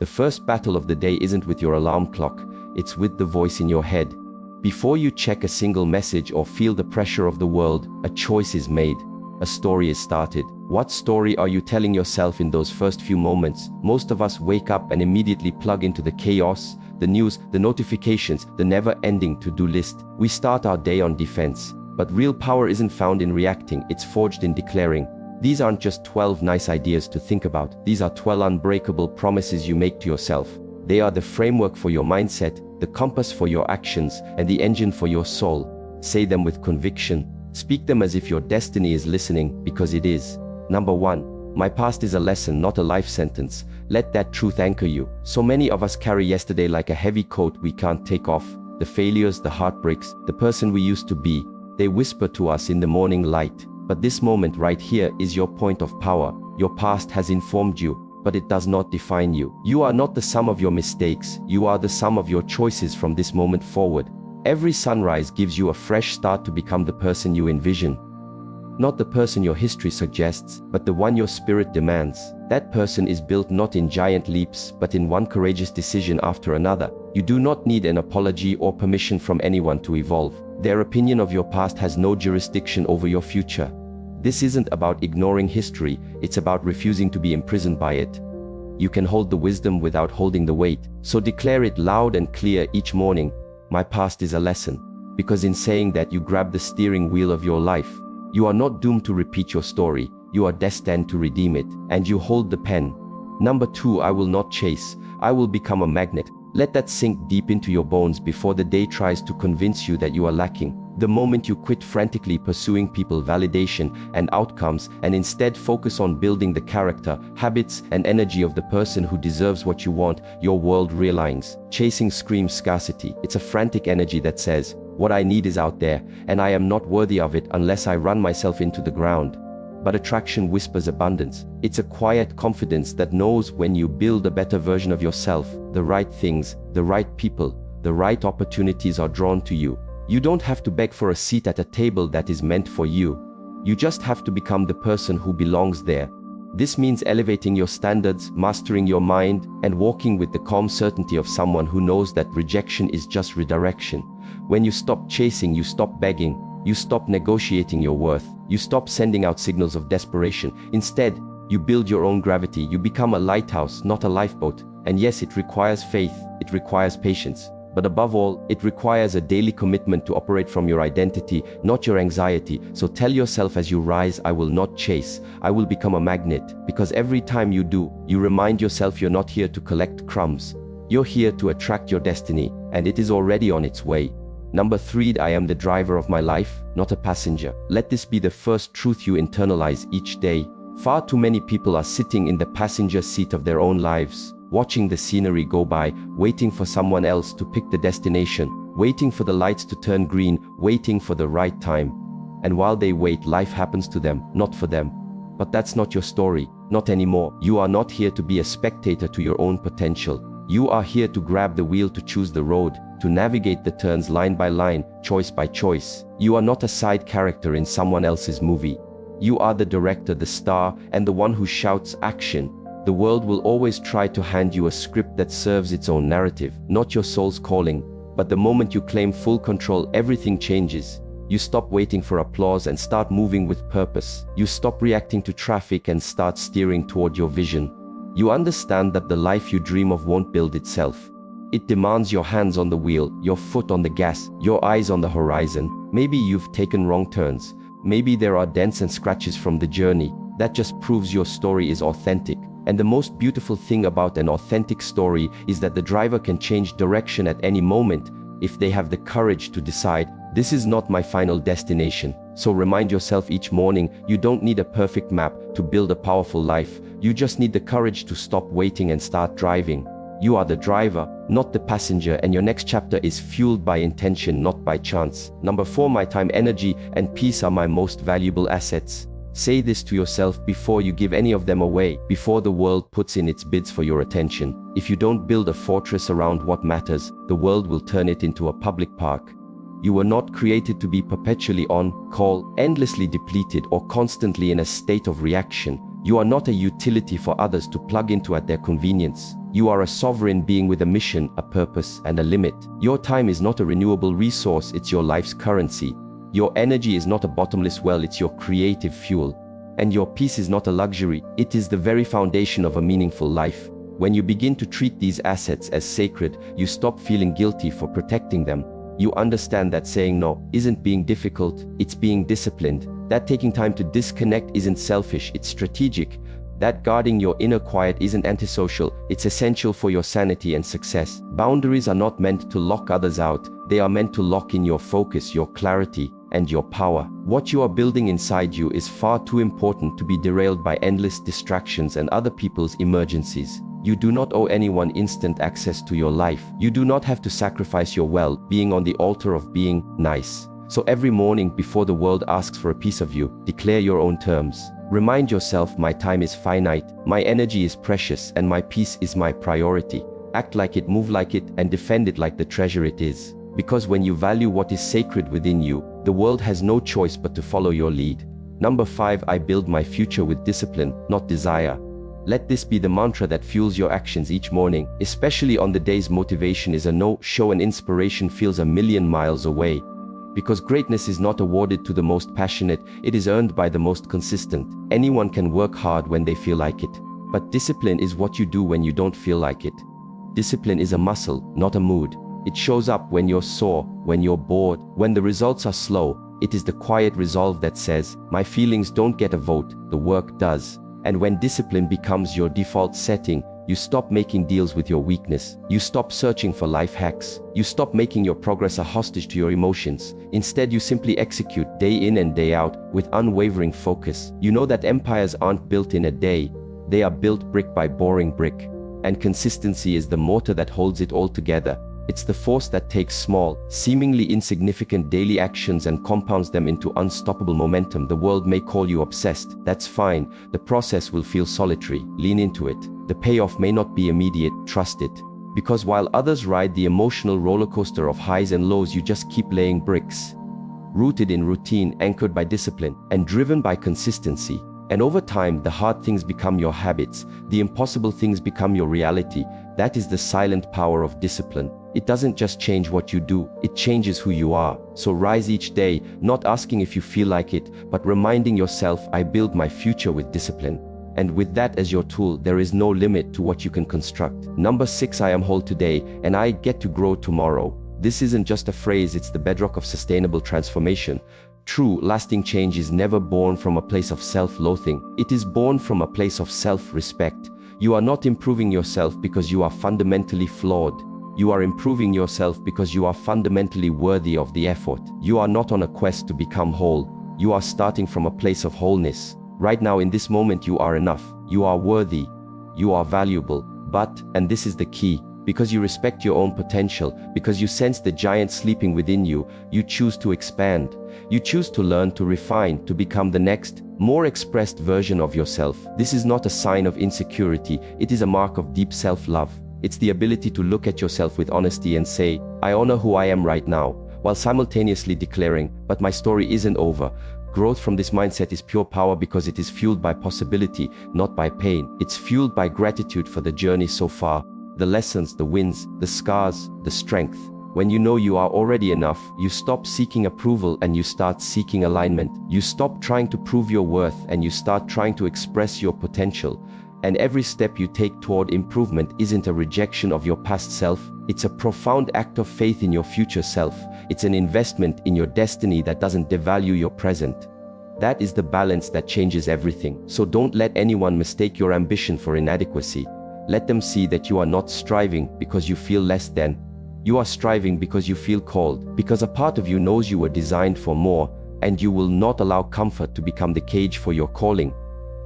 The first battle of the day isn't with your alarm clock, it's with the voice in your head. Before you check a single message or feel the pressure of the world, a choice is made. A story is started. What story are you telling yourself in those first few moments? Most of us wake up and immediately plug into the chaos, the news, the notifications, the never-ending to-do list. We start our day on defense. But real power isn't found in reacting, it's forged in declaring. These aren't just 12 nice ideas to think about. These are 12 unbreakable promises you make to yourself. They are the framework for your mindset, the compass for your actions, and the engine for your soul. Say them with conviction. Speak them as if your destiny is listening, because it is. Number 1. My past is a lesson, not a life sentence. Let that truth anchor you. So many of us carry yesterday like a heavy coat we can't take off. The failures, the heartbreaks, the person we used to be. They whisper to us in the morning light. But this moment right here is your point of power. Your past has informed you, but it does not define you. You are not the sum of your mistakes. You are the sum of your choices from this moment forward. Every sunrise gives you a fresh start to become the person you envision. Not the person your history suggests, but the one your spirit demands. That person is built not in giant leaps, but in one courageous decision after another. You do not need an apology or permission from anyone to evolve. Their opinion of your past has no jurisdiction over your future. This isn't about ignoring history, it's about refusing to be imprisoned by it. You can hold the wisdom without holding the weight, so declare it loud and clear each morning. My past is a lesson. Because in saying that, you grab the steering wheel of your life. You are not doomed to repeat your story, you are destined to redeem it, and you hold the pen. Number 2, I will not chase, I will become a magnet. Let that sink deep into your bones before the day tries to convince you that you are lacking. The moment you quit frantically pursuing people, validation, and outcomes, and instead focus on building the character, habits, and energy of the person who deserves what you want, your world realigns. Chasing screams scarcity. It's a frantic energy that says, what I need is out there, and I am not worthy of it unless I run myself into the ground. But attraction whispers abundance. It's a quiet confidence that knows when you build a better version of yourself, the right things, the right people, the right opportunities are drawn to you. You don't have to beg for a seat at a table that is meant for you. You just have to become the person who belongs there. This means elevating your standards, mastering your mind, and walking with the calm certainty of someone who knows that rejection is just redirection. When you stop chasing, you stop begging. You stop negotiating your worth. You stop sending out signals of desperation. Instead, you build your own gravity. You become a lighthouse, not a lifeboat. And yes, it requires faith. It requires patience. But above all, it requires a daily commitment to operate from your identity, not your anxiety. So tell yourself as you rise, I will not chase. I will become a magnet. Because every time you do, you remind yourself you're not here to collect crumbs. You're here to attract your destiny, and it is already on its way. Number 3, I am the driver of my life, not a passenger. Let this be the first truth you internalize each day. Far too many people are sitting in the passenger seat of their own lives, watching the scenery go by, waiting for someone else to pick the destination, waiting for the lights to turn green, waiting for the right time. And while they wait, life happens to them, not for them. But that's not your story, not anymore. You are not here to be a spectator to your own potential. You are here to grab the wheel, to choose the road, to navigate the turns line by line, choice by choice. You are not a side character in someone else's movie. You are the director, the star, and the one who shouts action. The world will always try to hand you a script that serves its own narrative, not your soul's calling. But the moment you claim full control, everything changes. You stop waiting for applause and start moving with purpose. You stop reacting to traffic and start steering toward your vision. You understand that the life you dream of won't build itself. It demands your hands on the wheel, your foot on the gas, your eyes on the horizon. Maybe you've taken wrong turns. Maybe there are dents and scratches from the journey. That just proves your story is authentic. And the most beautiful thing about an authentic story is that the driver can change direction at any moment if they have the courage to decide, this is not my final destination. So remind yourself each morning, you don't need a perfect map to build a powerful life. You just need the courage to stop waiting and start driving. You are the driver, not the passenger, and your next chapter is fueled by intention, not by chance. Number 4, my time, energy, and peace are my most valuable assets. Say this to yourself before you give any of them away, before the world puts in its bids for your attention. If you don't build a fortress around what matters, the world will turn it into a public park. You were not created to be perpetually on call, endlessly depleted, or constantly in a state of reaction. You are not a utility for others to plug into at their convenience. You are a sovereign being with a mission, a purpose, and a limit. Your time is not a renewable resource, it's your life's currency. Your energy is not a bottomless well, it's your creative fuel. And your peace is not a luxury, it is the very foundation of a meaningful life. When you begin to treat these assets as sacred, you stop feeling guilty for protecting them. You understand that saying no isn't being difficult, it's being disciplined. That taking time to disconnect isn't selfish, it's strategic. That guarding your inner quiet isn't antisocial, it's essential for your sanity and success. Boundaries are not meant to lock others out, they are meant to lock in your focus, your clarity, and your power. What you are building inside you is far too important to be derailed by endless distractions and other people's emergencies. You do not owe anyone instant access to your life. You do not have to sacrifice your well-being on the altar of being nice. So every morning before the world asks for a piece of you, declare your own terms. Remind yourself, my time is finite, my energy is precious, and my peace is my priority. Act like it, move like it, and defend it like the treasure it is. Because when you value what is sacred within you, the world has no choice but to follow your lead. Number 5, I build my future with discipline, not desire. Let this be the mantra that fuels your actions each morning, especially on the days motivation is a no-show and inspiration feels a million miles away. Because greatness is not awarded to the most passionate, it is earned by the most consistent. Anyone can work hard when they feel like it. But discipline is what you do when you don't feel like it. Discipline is a muscle, not a mood. It shows up when you're sore, when you're bored, when the results are slow. It is the quiet resolve that says, my feelings don't get a vote, the work does. And when discipline becomes your default setting, you stop making deals with your weakness. You stop searching for life hacks. You stop making your progress a hostage to your emotions. Instead, you simply execute day in and day out with unwavering focus. You know that empires aren't built in a day. They are built brick by boring brick. And consistency is the mortar that holds it all together. It's the force that takes small, seemingly insignificant daily actions and compounds them into unstoppable momentum. The world may call you obsessed. That's fine. The process will feel solitary. Lean into it. The payoff may not be immediate. Trust it. Because while others ride the emotional roller coaster of highs and lows, you just keep laying bricks. Rooted in routine, anchored by discipline, and driven by consistency. And over time, the hard things become your habits. The impossible things become your reality. That is the silent power of discipline. It doesn't just change what you do, it changes who you are. So rise each day, not asking if you feel like it, but reminding yourself, I build my future with discipline. And with that as your tool, there is no limit to what you can construct. Number 6, I am whole today, and I get to grow tomorrow. This isn't just a phrase, it's the bedrock of sustainable transformation. True, lasting change is never born from a place of self-loathing. It is born from a place of self-respect. You are not improving yourself because you are fundamentally flawed. You are improving yourself because you are fundamentally worthy of the effort. You are not on a quest to become whole. You are starting from a place of wholeness. Right now in this moment you are enough. You are worthy. You are valuable. But, and this is the key, because you respect your own potential, because you sense the giant sleeping within you, you choose to expand. You choose to learn, to refine, to become the next, more expressed version of yourself. This is not a sign of insecurity, it is a mark of deep self-love. It's the ability to look at yourself with honesty and say, I honor who I am right now, while simultaneously declaring, but my story isn't over. Growth from this mindset is pure power because it is fueled by possibility, not by pain. It's fueled by gratitude for the journey so far, the lessons, the wins, the scars, the strength. When you know you are already enough, you stop seeking approval and you start seeking alignment. You stop trying to prove your worth and you start trying to express your potential. And every step you take toward improvement isn't a rejection of your past self, it's a profound act of faith in your future self. It's an investment in your destiny that doesn't devalue your present. That is the balance that changes everything. So don't let anyone mistake your ambition for inadequacy. Let them see that you are not striving because you feel less than. You are striving because you feel called, because a part of you knows you were designed for more, and you will not allow comfort to become the cage for your calling.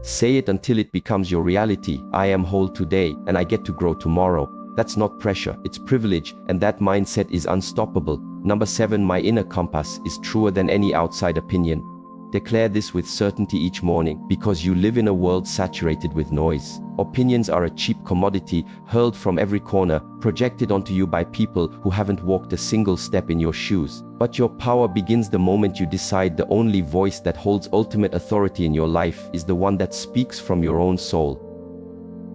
Say it until it becomes your reality. I am whole today, and I get to grow tomorrow. That's not pressure, it's privilege, and that mindset is unstoppable. Number 7, my inner compass is truer than any outside opinion. Declare this with certainty each morning, because you live in a world saturated with noise. Opinions are a cheap commodity, hurled from every corner, projected onto you by people who haven't walked a single step in your shoes. But your power begins the moment you decide the only voice that holds ultimate authority in your life is the one that speaks from your own soul.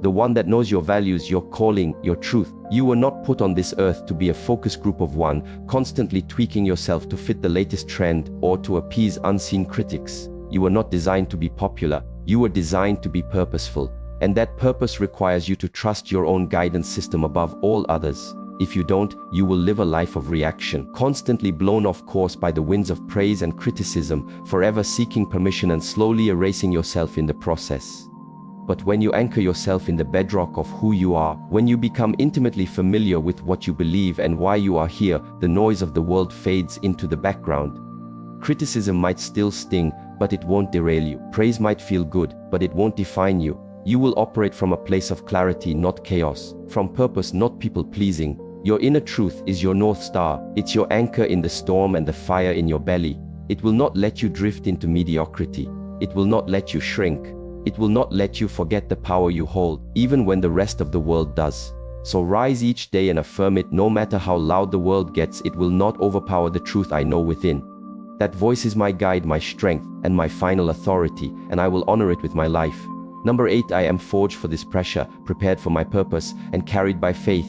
The one that knows your values, your calling, your truth. You were not put on this earth to be a focus group of one, constantly tweaking yourself to fit the latest trend or to appease unseen critics. You were not designed to be popular. You were designed to be purposeful. And that purpose requires you to trust your own guidance system above all others. If you don't, you will live a life of reaction, constantly blown off course by the winds of praise and criticism, forever seeking permission and slowly erasing yourself in the process. But when you anchor yourself in the bedrock of who you are, when you become intimately familiar with what you believe and why you are here, the noise of the world fades into the background. Criticism might still sting, but it won't derail you. Praise might feel good, but it won't define you. You will operate from a place of clarity, not chaos. From purpose, not people-pleasing. Your inner truth is your North Star. It's your anchor in the storm and the fire in your belly. It will not let you drift into mediocrity. It will not let you shrink. It will not let you forget the power you hold, even when the rest of the world does. So rise each day and affirm it. No matter how loud the world gets, it will not overpower the truth I know within. That voice is my guide, my strength, and my final authority, and I will honor it with my life. Number 8, I am forged for this pressure, prepared for my purpose, and carried by faith.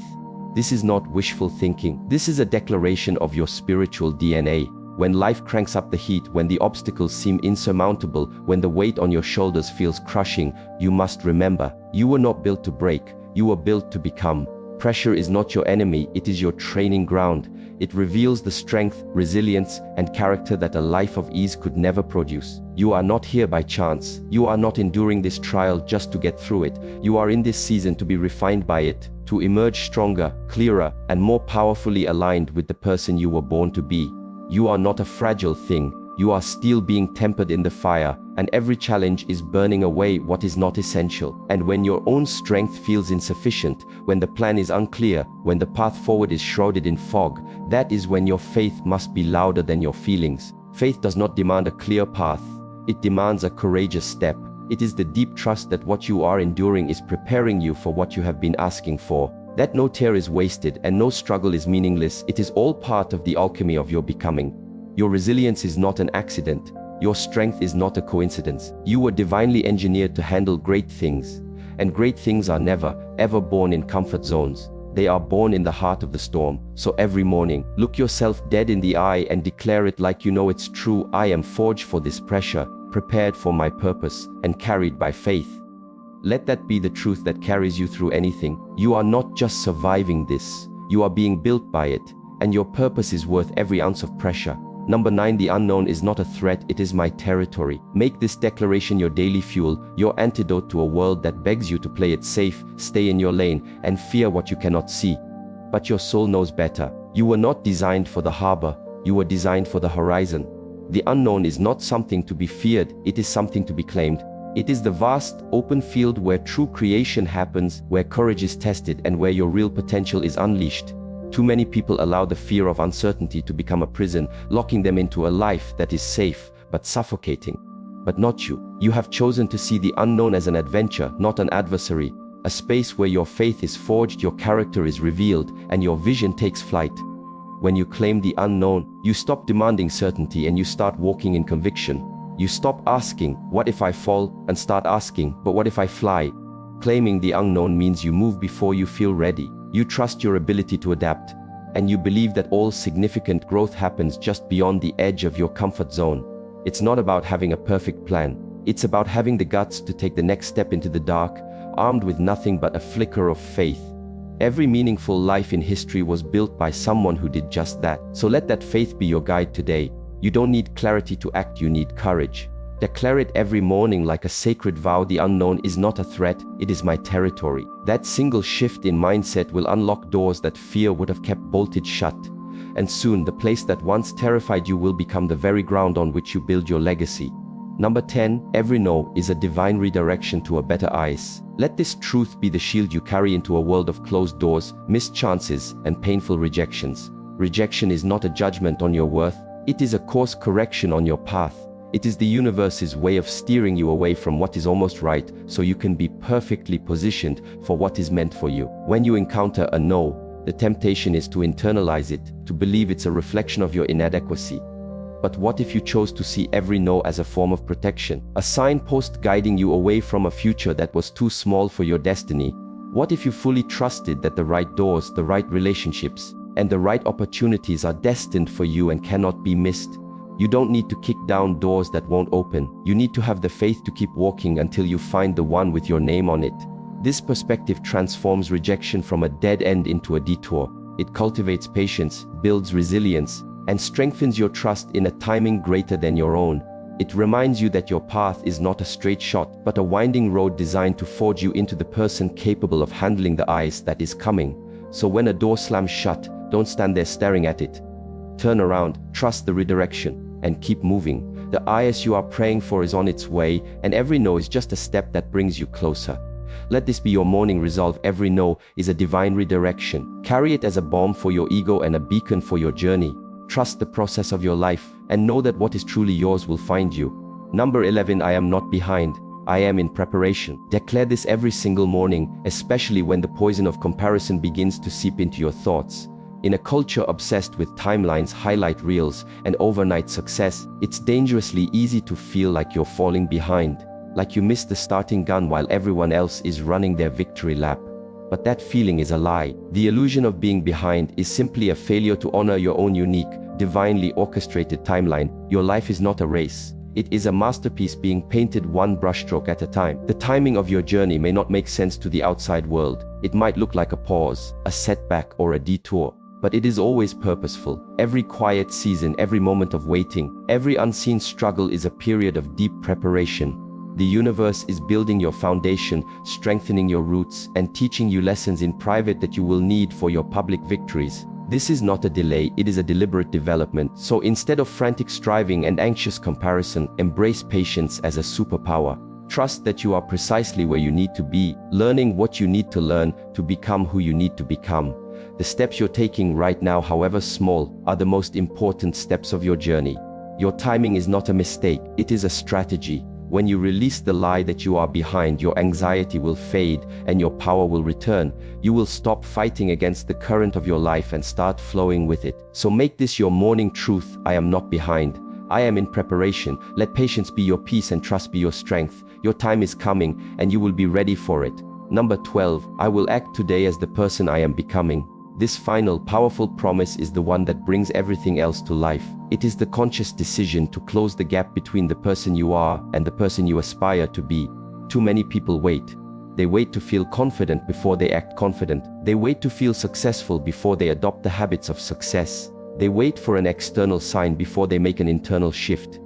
This is not wishful thinking. This is a declaration of your spiritual DNA. When life cranks up the heat, when the obstacles seem insurmountable, when the weight on your shoulders feels crushing, you must remember, you were not built to break, you were built to become. Pressure is not your enemy, it is your training ground. It reveals the strength, resilience, and character that a life of ease could never produce. You are not here by chance. You are not enduring this trial just to get through it. You are in this season to be refined by it, to emerge stronger, clearer, and more powerfully aligned with the person you were born to be. You are not a fragile thing. You are steel being tempered in the fire, and every challenge is burning away what is not essential. And when your own strength feels insufficient, when the plan is unclear, when the path forward is shrouded in fog, that is when your faith must be louder than your feelings. Faith does not demand a clear path. It demands a courageous step. It is the deep trust that what you are enduring is preparing you for what you have been asking for. That no tear is wasted and no struggle is meaningless. It is all part of the alchemy of your becoming. Your resilience is not an accident. Your strength is not a coincidence. You were divinely engineered to handle great things. And great things are never, ever born in comfort zones. They are born in the heart of the storm. So every morning, look yourself dead in the eye and declare it like you know it's true. I am forged for this pressure, prepared for my purpose, and carried by faith. Let that be the truth that carries you through anything. You are not just surviving this. You are being built by it. And your purpose is worth every ounce of pressure. Number 9, the unknown is not a threat, it is my territory. Make this declaration your daily fuel, your antidote to a world that begs you to play it safe, stay in your lane, and fear what you cannot see. But your soul knows better. You were not designed for the harbor, you were designed for the horizon. The unknown is not something to be feared, it is something to be claimed. It is the vast, open field where true creation happens, where courage is tested, and where your real potential is unleashed. Too many people allow the fear of uncertainty to become a prison, locking them into a life that is safe, but suffocating. But not you. You have chosen to see the unknown as an adventure, not an adversary, a space where your faith is forged, your character is revealed, and your vision takes flight. When you claim the unknown, you stop demanding certainty and you start walking in conviction. You stop asking, what if I fall, and start asking, but what if I fly? Claiming the unknown means you move before you feel ready. You trust your ability to adapt, and you believe that all significant growth happens just beyond the edge of your comfort zone. It's not about having a perfect plan. It's about having the guts to take the next step into the dark, armed with nothing but a flicker of faith. Every meaningful life in history was built by someone who did just that. So let that faith be your guide today. You don't need clarity to act, you need courage. Declare it every morning like a sacred vow. The unknown is not a threat, it is my territory. That single shift in mindset will unlock doors that fear would have kept bolted shut. And soon, the place that once terrified you will become the very ground on which you build your legacy. Number 10, every no is a divine redirection to a better ice. Let this truth be the shield you carry into a world of closed doors, missed chances, and painful rejections. Rejection is not a judgment on your worth, it is a course correction on your path. It is the universe's way of steering you away from what is almost right, so you can be perfectly positioned for what is meant for you. When you encounter a no, the temptation is to internalize it, to believe it's a reflection of your inadequacy. But what if you chose to see every no as a form of protection, a signpost guiding you away from a future that was too small for your destiny? What if you fully trusted that the right doors, the right relationships, and the right opportunities are destined for you and cannot be missed? You don't need to kick down doors that won't open. You need to have the faith to keep walking until you find the one with your name on it. This perspective transforms rejection from a dead end into a detour. It cultivates patience, builds resilience, and strengthens your trust in a timing greater than your own. It reminds you that your path is not a straight shot, but a winding road designed to forge you into the person capable of handling the ice that is coming. So when a door slams shut, don't stand there staring at it. Turn around, trust the redirection, and keep moving. The ice you are praying for is on its way, and every no is just a step that brings you closer. Let this be your morning resolve. Every no is a divine redirection. Carry it as a balm for your ego and a beacon for your journey. Trust the process of your life, and know that what is truly yours will find you. Number 11. I am not behind. I am in preparation. Declare this every single morning, especially when the poison of comparison begins to seep into your thoughts. In a culture obsessed with timelines, highlight reels, and overnight success, it's dangerously easy to feel like you're falling behind, like you missed the starting gun while everyone else is running their victory lap. But that feeling is a lie. The illusion of being behind is simply a failure to honor your own unique, divinely orchestrated timeline. Your life is not a race. It is a masterpiece being painted one brushstroke at a time. The timing of your journey may not make sense to the outside world. It might look like a pause, a setback, or a detour. But it is always purposeful. Every quiet season, every moment of waiting, every unseen struggle is a period of deep preparation. The universe is building your foundation, strengthening your roots, and teaching you lessons in private that you will need for your public victories. This is not a delay, it is a deliberate development. So instead of frantic striving and anxious comparison, embrace patience as a superpower. Trust that you are precisely where you need to be, learning what you need to learn to become who you need to become. The steps you're taking right now, however small, are the most important steps of your journey. Your timing is not a mistake, it is a strategy. When you release the lie that you are behind, your anxiety will fade and your power will return. You will stop fighting against the current of your life and start flowing with it. So make this your morning truth. I am not behind. I am in preparation. Let patience be your peace and trust be your strength. Your time is coming and you will be ready for it. Number 12. I will act today as the person I am becoming. This final, powerful promise is the one that brings everything else to life. It is the conscious decision to close the gap between the person you are and the person you aspire to be. Too many people wait. They wait to feel confident before they act confident. They wait to feel successful before they adopt the habits of success. They wait for an external sign before they make an internal shift.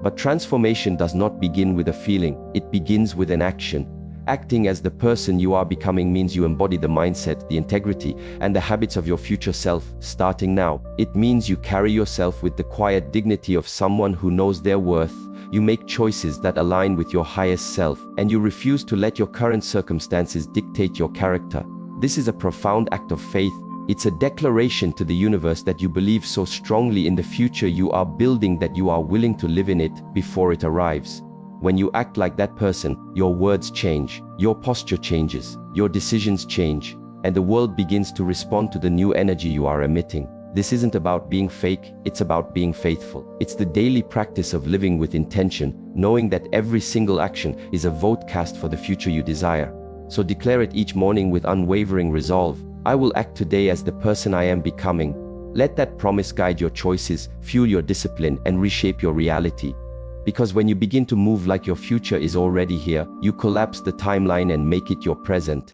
But transformation does not begin with a feeling, it begins with an action. Acting as the person you are becoming means you embody the mindset, the integrity, and the habits of your future self, starting now. It means you carry yourself with the quiet dignity of someone who knows their worth. You make choices that align with your highest self, and you refuse to let your current circumstances dictate your character. This is a profound act of faith. It's a declaration to the universe that you believe so strongly in the future you are building that you are willing to live in it before it arrives. When you act like that person, your words change, your posture changes, your decisions change, and the world begins to respond to the new energy you are emitting. This isn't about being fake, it's about being faithful. It's the daily practice of living with intention, knowing that every single action is a vote cast for the future you desire. So declare it each morning with unwavering resolve. I will act today as the person I am becoming. Let that promise guide your choices, fuel your discipline, and reshape your reality. Because when you begin to move like your future is already here, you collapse the timeline and make it your present.